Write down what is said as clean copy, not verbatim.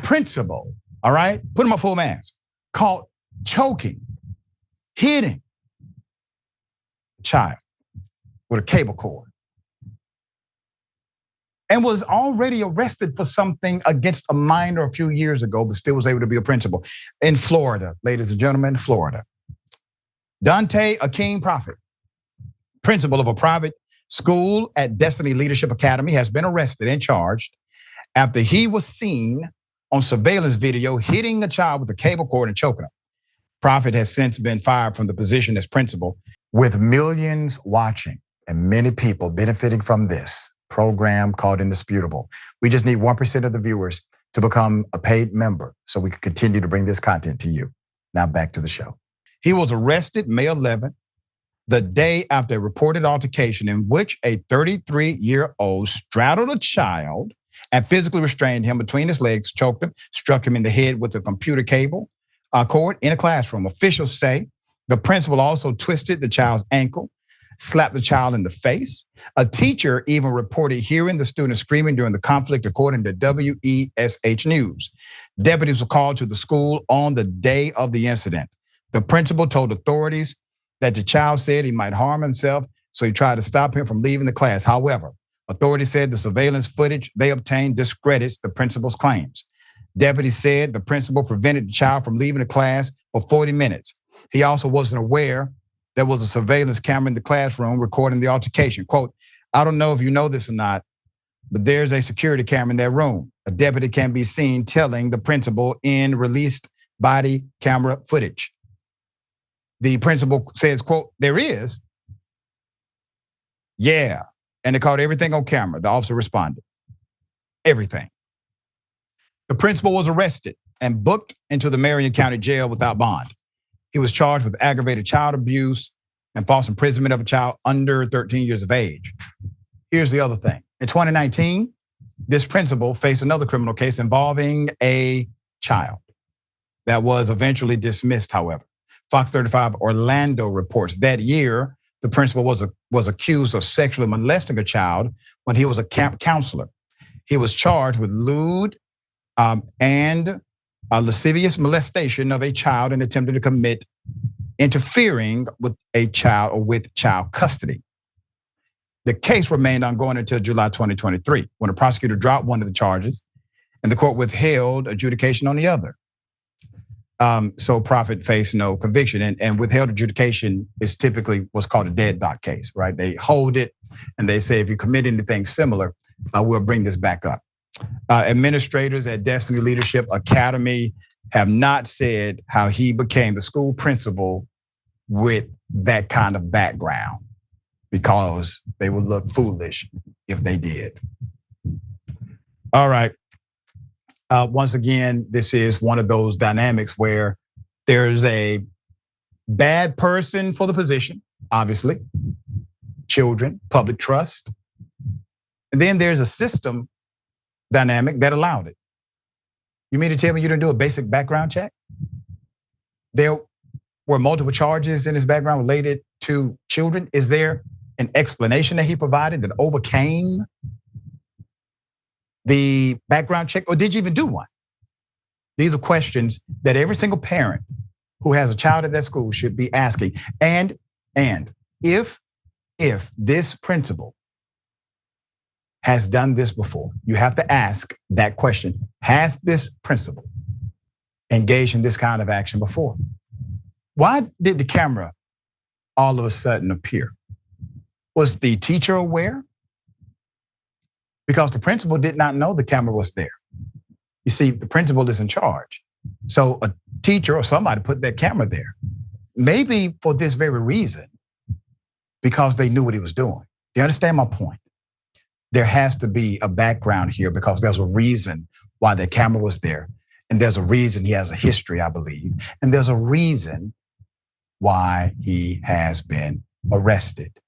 principal, all right, put him on full mask, caught choking, hitting a child with a cable cord, and was already arrested for something against a minor a few years ago, but still was able to be a principal in Florida, ladies and gentlemen, Florida. Dontay Akeem Prophet, principal of a private school at Destiny Leadership Academy, has been arrested and charged after he was seen on surveillance video hitting a child with a cable cord and choking him. Prophet has since been fired from the position as principal. With millions watching and many people benefiting from this program called Indisputable, we just need 1% of the viewers to become a paid member so we can continue to bring this content to you. Now back to the show. He was arrested May 11th, the day after a reported altercation in which a 33-year-old straddled a child and physically restrained him between his legs, choked him, struck him in the head with a computer cable cord in a classroom. Officials say the principal also twisted the child's ankle, slapped the child in the face. A teacher even reported hearing the student screaming during the conflict, according to WESH News. Deputies were called to the school on the day of the incident. The principal told authorities that the child said he might harm himself, so he tried to stop him from leaving the class. However, authorities said the surveillance footage they obtained discredits the principal's claims. Deputies said the principal prevented the child from leaving the class for 40 minutes. He also wasn't aware there was a surveillance camera in the classroom recording the altercation. Quote, "I don't know if you know this or not, but there's a security camera in that room." A deputy can be seen telling the principal in released body camera footage. The principal says, quote, "There is?" "Yeah." And they caught everything on camera. The officer responded. Everything. The principal was arrested and booked into the Marion County Jail without bond. He was charged with aggravated child abuse and false imprisonment of a child under 13 years of age. Here's the other thing. In 2019, this principal faced another criminal case involving a child that was eventually dismissed, however. Fox 35 Orlando reports that year, the principal was accused of sexually molesting a child when he was a camp counselor. He was charged with lewd and lascivious molestation of a child and attempted to commit interfering with a child or with child custody. The case remained ongoing until July 2023, when the prosecutor dropped one of the charges and the court withheld adjudication on the other. So Prophet faced no conviction, and withheld adjudication is typically what's called a deadlock case, right? They hold it and they say, if you commit anything similar, we'll bring this back up. Administrators at Destiny Leadership Academy have not said how he became the school principal with that kind of background, because they would look foolish if they did. All right. Once again, this is one of those dynamics where there's a bad person for the position, obviously, children, public trust. And then there's a system dynamic that allowed it. You mean to tell me you didn't do a basic background check? There were multiple charges in his background related to children. Is there an explanation that he provided that overcame the background check, or did you even do one? These are questions that every single parent who has a child at that school should be asking. And if this principal has done this before, you have to ask that question. Has this principal engaged in this kind of action before? Why did the camera all of a sudden appear? Was the teacher aware? Because the principal did not know the camera was there. You see, the principal is in charge. So a teacher or somebody put that camera there. Maybe for this very reason, because they knew what he was doing. Do you understand my point? There has to be a background here, because there's a reason why the camera was there. And there's a reason he has a history, I believe. And there's a reason why he has been arrested.